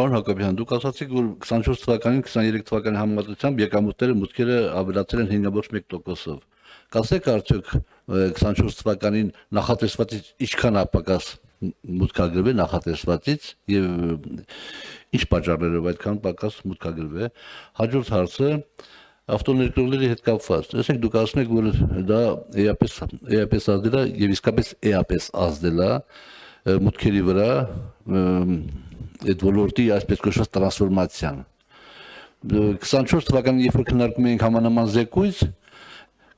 Պարոն Հակոբյան, դուք ասացիք, որ 24 թվականին 23 թվականի համեմատությամբ եկամուտները մուտքերը ավելացել են 5.1%-ով։ Կասեք արդյոք 24 թվականին նախատեսվածից ինչքան ապակաս մուտքագրվել նախատեսվածից եւ ինչ պատճառներով այդքան պակաս մուտքագրվել։ Հաջորդ հարցը ավտոներկրողների հետ կապված։ Տեսեք, դուք ասում եք, որ դա էապես ազդել է եւ իսկապես էապես ազդել է մուտքերի վրա այդ ոլորտի այսպես կոչված տրանսֆորմացիան։ 24 թվականին երբ որ քննարկում էինք համանման զեկույց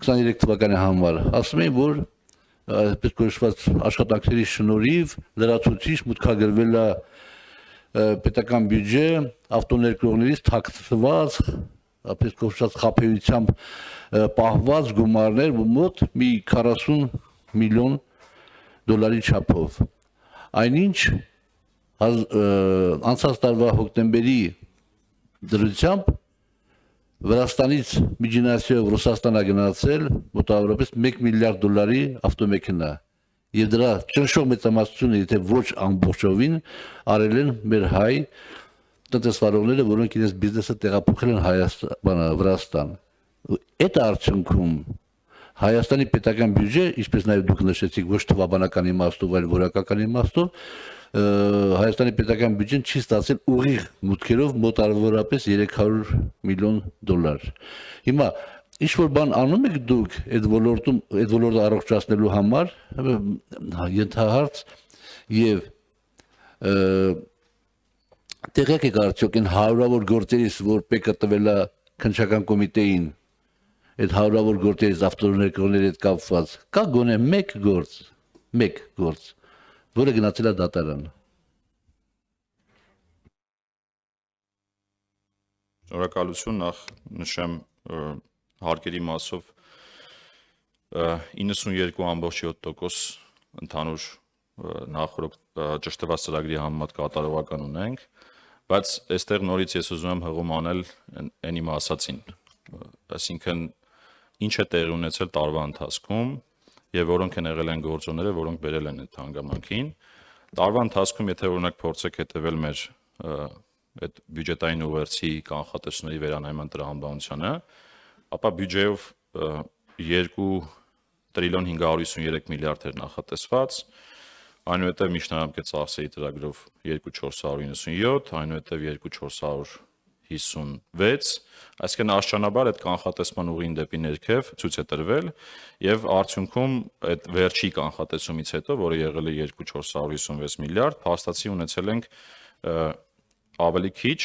23 թվականի համար, ասում էին, որ այսպես կոչված աշխատանքների շնորհիվ լրացուցիչ մուտքագրվել է պետական բյուջե ավտոներկրողներից թաքցված, այսպես կոչված խաբեությամբ պահված գումարներ մոտ մի 40 միլիոն դոլարի չափով։ Այնինչ անցած տարվա հոկտեմբերի դրությամբ Վրաստանից միջինասիով Ռուսաստան է գնացել մոտավորապես 1 միլիարդ դոլարի ավտոմեքենա եւ դրա ճնշող մեծամասնությունը եթե ոչ ամբողջովին արել են մեր հայ տնտեսվարողները, որոնք իրենց բիզնեսը տեղափոխել են Վրաստան։ Այդ արդյունքում Հայաստանի պետական բյուջե, ինչպես նաև դուք նշեցիք, ոչ թվաբանական իմաստով, այլ որակական իմաստով, Հայաստանի պետական բյուջեն չի ստացել ուղիղ մուտքերով մոտավորապես 300 միլիոն դոլար։ Հիմա ինչ որ բան անում եք դուք այդ ոլորտը առողջացնելու համար, ենթահարց եւ տեղյակ եք արդյոք այն հարյուրավոր գործերից, որ ՊԵԿ-ը տվել է քննչական կոմիտեին, այդ հարյուրավոր գործերից ավտոներկրողների հետ կապված, կա գոնե մեկ գործ, որը գնացել է դատարան։ Շնորհակալություն, նախ նշեմ հարկերի մասով 92.7% ընդհանուր նախորդ ճշտված ծրագրի համեմատ կատարողական ունենք, բայց այստեղ նորից ես ուզում եմ հղում անել այն իմ ասացին, այսինքն ինչ է տեղի ունեցել տարվա ընթացքում եւ որոնք են եղել են գործոնները, որոնք բերել են այդ հանգամանքին։ Տարվա ընթացքում, եթե օրինակ փորձեք հետևել մեր այդ բյուջետային ուղերձի կանխատեսումների վերանայման տրամաբանությանը, ապա բյուջեով 2 տրիլիոն 553 միլիարդ էր նախատեսված, այնուհետև միջնահամկետ ծախսերի ծրագրով 2.497, այնուհետև 2.456, այսինքն աշճանաբար այդ կանխատեսման ուղին դեպի ներքև ցույց է տրվել եւ արդյունքում այդ վերջի կանխատեսումից հետո, որը եղել է 2.456 միլիարդ, փաստացի ունեցել ենք ավելի քիչ,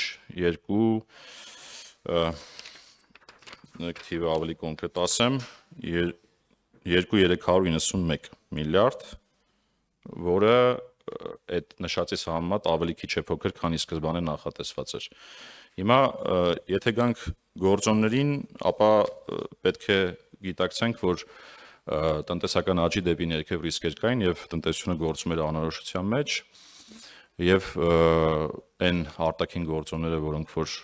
թիվը ավելի կոնկրետ ասեմ, 2.391 միլիարդ, որը այդ նշածից համեմատ ավելի քիչ է փոքր, քան սկզբանե նախատեսված էր։ Հիմա եթե գանք գործոններին, ապա պետք է գիտակցենք, որ տնտեսական աճի դեպի ներքև ռիսկեր կային եւ տնտեսությունը գործում էր անորոշության մեջ եւ այն արտաքին գործոնները, որոնք որ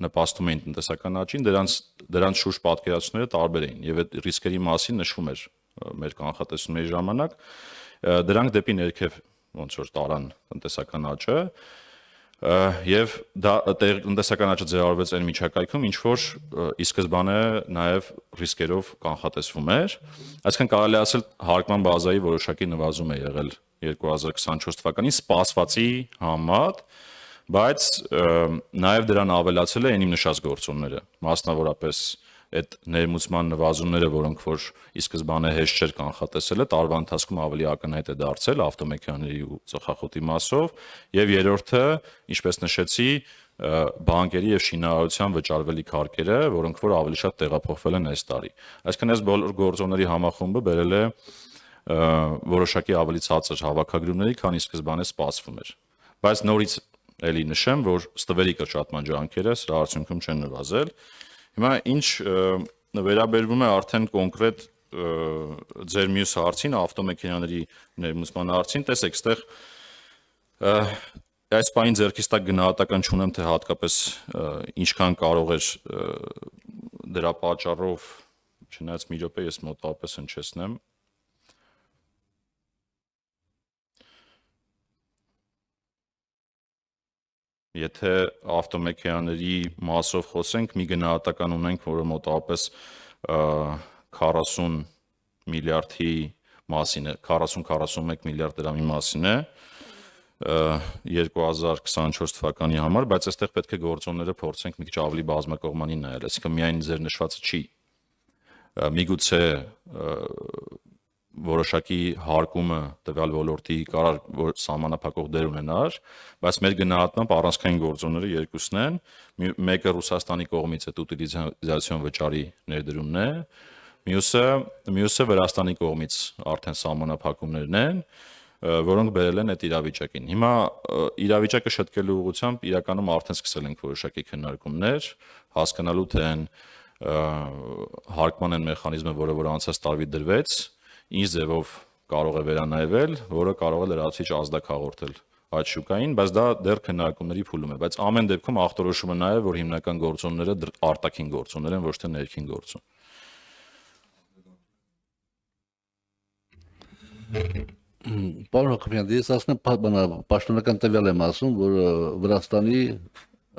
նպաստում էին տնտեսական աճին, դրանց շուրջ պատկերացումները տարբեր էին եւ այդ ռիսկերի մասին նշվում էր մեր կանխատեսումների ժամանակ, դրանք դեպի ներքև ոնց որ տարան տնտեսական աճը եւ դա տնտեսական աճը ձևավորվեց այն միջակայքում, ինչ որ ի սկզբանե նաեւ ռիսկերով կանխատեսվում էր, այսինքն կարելի ասել հարկման բազայի որոշակի նվազում է եղել 2024 թվականին սպասվածի համեմատ, բայց նաեւ դրան ավելացել է այն իմ նշած գործոնները, մասնավորապես այդ ներմուծման նվազումները, որոնք որ ի սկզբանե հեշտ չէր կանխատեսելը, տարվա ընթացքում ավելի ակնհայտ է դարձել ավտոմեքենաների ու ծխախոտի մասով, եւ երրորդը, ինչպես նշեցի, բանկերի եւ շինարարության վճարվելիք հարկերը, որոնք որ ավելի շատ տեղափոխվել են այս տարի։ Այսինքն այս բոլոր գործոնների համախումբը բերել է որոշակի ավելի ցածր հավաքագրումների, քան ի սկզբանե սպասվում էր։ Բայց նորից էլի նշեմ, որ ստվերի կրճատման ջանքերը սրա արդյունքում չեն նվազել։ Հիմա ինչ վերաբերվում է արդեն կոնկրետ ձեր մյուս հարցին, ավտոմեքենաների ներմուծման հարցին, տեսեք, այստեղ այս պահին ձեռքից տակ գնահատական չունեմ, թե հատկապես ինչքան կարող էր դրա պատճառով, չնայած մի րոպե ես մոտավորապես հնչեցնեմ, եթե ավտոմեքենաների մասով խոսենք, մի գնահատական ունենք, որը մոտավորապես 40 միլիարդի մասին է, 40-41 միլիարդ դրամի մասին է 2024 թվականի համար, բայց այստեղ պետք է գործոնները փորձենք մի քիչ ավելի բազմակողմանի նայել, այսինքն միայն ձեր նշվածը չի։ Միգուցե որոշակի հարկումը տվյալ ոլորտի կարող որ սահմանափակող դեր ունենար, բայց մեր գնահատմամբ առանցքային գործոնները երկուսն են, մեկը Ռուսաստանի կողմից այդ ուտիլիզացիոն վճարի ներդրումն է, մյուսը Վրաստանի կողմից արդեն սահմանափակումներն են, որոնք բերել են այդ իրավիճակին։ Հիմա իրավիճակը շտկելու ուղղությամբ իրականում արդեն սկսել ենք որոշակի քննարկումներ, հասկանալու թե այն հարկման են մեխանիզմը, որը անցած տարվի դրվեց, ինչ ձևով կարող է վերանայվել, որը կարող է լրացուցիչ ազդակ հաղորդել այդ շուկային, բայց դա դեռ քննարկումների փուլում է, բայց ամեն դեպքում ախտորոշումը նա է, որ հիմնական գործոնները արտաքին գործոններ են, ոչ թե ներքին գործոն։ Պարոն Հակոբյան, ես ասեմ պաշտոնական տվյալ եմ ասում, որ Վրաստանի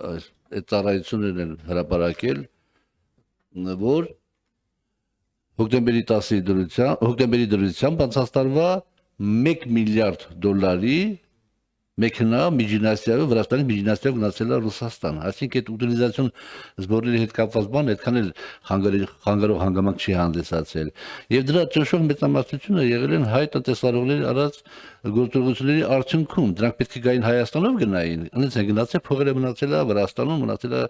այդ ծառայություններն են հրապարակել, որ հոկտեմբերի 10-ի դրությամբ անցած տարվա 1 միլիարդ դոլարի մեքենա Միջինասիայով Վրաստանի Միջինասիայով գնացել է Ռուսաստան, այսինքն այդ ուտիլիզացիոն զբոսնների հետ կապված բան այդքան էլ խանգարող հանգամանք չի հանդիսացել։ Եվ դրա ճնշող մեծամասնությունը եղել են հայ տնտեսվարողների արած գործողությունների արդյունքում, դրանք պետք է գային Հայաստանով գնային, այնպես են գնացել, փողերը մնացել է Վրաստանում, մնացել է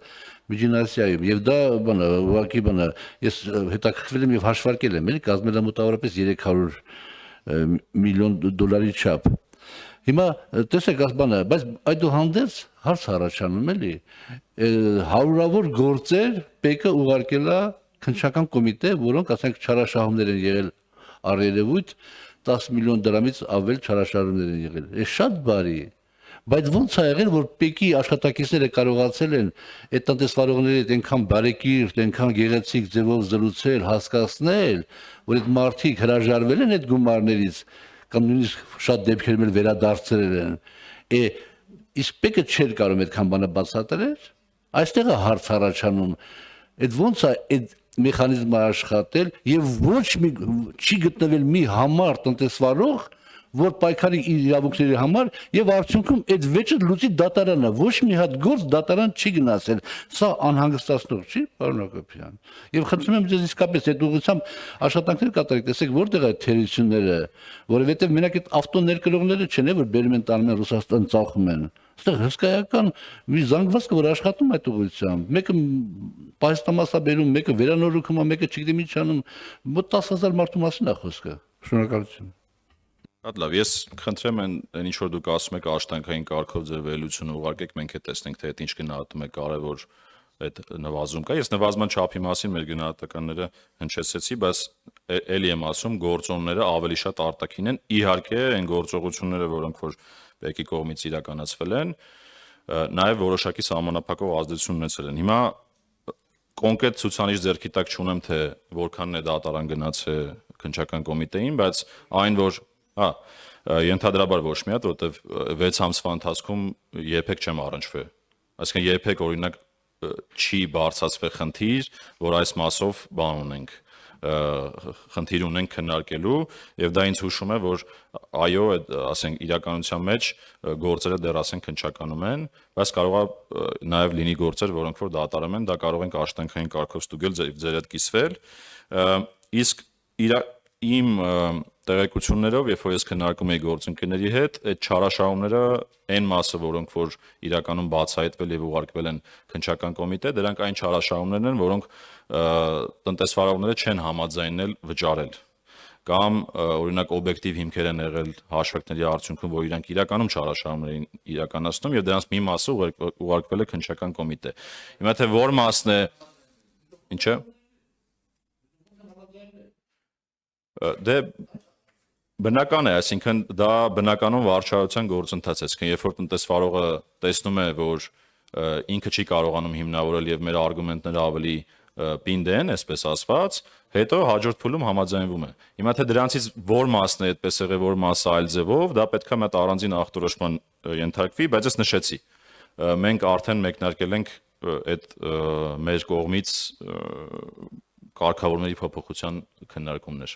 Միջինասիայում, եւ դա բանը, ուղղակի բանը, ես հետաքրքրվել եմ եւ հաշվարկել եմ, էլի կազմել է մոտավորապես 300 միլիոն դոլարի չափ։ Հիմա տեսեք ասբանը, բայց այդուհանդերձ հարց առաջանում էլի հարյուրավոր գործեր ՊԿ ուղարկել է քննչական կոմիտե, որոնք ասենք չարաշահումներ են եղել առերևույթ 10 միլիոն դրամից ավել չարաշահումներ են եղել։ Այս շատ բարի է։ Բայց ո՞նց է եղել, որ ՊԿ-ի աշխատակիցները կարողացել են այդ տնտեսվարողների հետ այնքան բարեկիրթ, այնքան գեղեցիկ ձևով զրուցել, հասկացնել, որ այդ մարդիկ հրաժարվել են այդ գումարներից կամ նույնիսկ շատ դեպքերում էլ վերադարձրել են։ Իսկ ՊԿ-ը չէր կարող այդքան բանը բացատրել։ Այստեղ է հարց առաջանում։ Այդ ո՞նց է այդ մեխանիզմը աշխատել եւ ոչ մի չի գտնվել մի համար տնտեսվարող, որ պայքարի իր իրավունքների համար եւ արդյունքում այդ վեճը լուծի դատարանը, ոչ մի հատ գործ դատարան չի գնացել։ Սա անհանգստացնող չի, պարոն Հակոբյան։ Եվ խնդրում եմ ձեզ իսկապես այդ ուղղությամբ աշխատանքներ կատարեք, տեսեք որտեղ է թերությունները, որովհետեւ մենակ այդ ավտո ներկրողները չեն, որ բերում են տանում են Ռուսաստան ծախում են։ Այստեղ հսկայական մի զանգված կա, որ աշխատում այդ ուղղությամբ։ Մեկը պայստամասա բերում, մեկը վերանորոգում, մեկը չգիտեմ ինչ անում, մոտ 10,000 մարդու մասին է խոսքը։ Շնորհակալություն։ Շատ լավ, ես խնդրեմ այն ինչ որ դուք ասում եք աշտանքային կարգով ձեր վերլուծությունը ուղարկեք, մենք էլ տեսնենք թե այդ ինչ գնահատում է կարևոր այդ նվազում կա։ Ես նվազման չափի մասին մեր գնահատականները հնչեցեցի, բայց էլի եմ ասում, գործոնները ավելի շատ արտաքին են, իհարկե այն գործողությունները, որոնք որ ՊԿ-ի կողմից իրականացվել են, նաև որոշակի սահմանափակող ազդեցություն ունեցել են։ Հիմա կոնկրետ ցուցանիշ ձեռքի տակ չունեմ, թե որքանն է դատարան գնացել քննչական կոմիտեին, բայց այն որ ենթադրաբար ոչ մի հատ, որովհետև 6 ամսվա ընթացքում երբեք չեմ առնչվել։ Այսինքն երբեք օրինակ չի բարձրացվել խնդիր, որ այս մասով բան ունենք, խնդիր ունենք քննարկելու, եւ դա ինձ հուշում է, որ այո, ասենք իրականության մեջ գործերը դեռ ասենք քննչականում են, բայց կարող է նաեւ լինի գործեր, որոնք որ դատարանում են, դա կարող ենք աշտանքային կարգով ստուգել ձեր հետ կիսվել, իսկ իմ տեղեկություններով, երբ որ ես քննարկում էի գործընկերների հետ, այդ չարաշահումները այն մասը, որոնք որ իրականում բացահայտվել եւ ուղարկվել են քննչական կոմիտե, դրանք այն չարաշահումներն են, որոնք տնտեսվարողները չեն համաձայնել վճարել կամ օրինակ օբյեկտիվ հիմքեր են եղել հաշվարկների արդյունքում, որ իրանք իրականում չարաշահումներ են իրականացնում եւ դրանց մի մասը ուղարկվել է քննչական կոմիտե։ Հիմա թե որ մասն է, ինչը դե բնական է, այսինքն դա բնականon վարչարության գործընթաց է, այսինքն երբ որ տնտեսվարողը տեսնում է, որ ինքը չի կարողանում հիմնավորել եւ մեր արգումենտները ավելի պինդ են, այսպես ասված, հետո հաջորդ փուլում համաձայնվում է։ Հիմա թե դրանցից որ մասն է այդպես եղել, որ մասը այլ ձևով, դա պետք է մտ առանձին ախտորոշման ենթարկվի, բայց ես նշեցի։ մենք արդեն մեկնարկել ենք այդ մեր կողմից կարգավորումների փոփոխության քննարկումներ։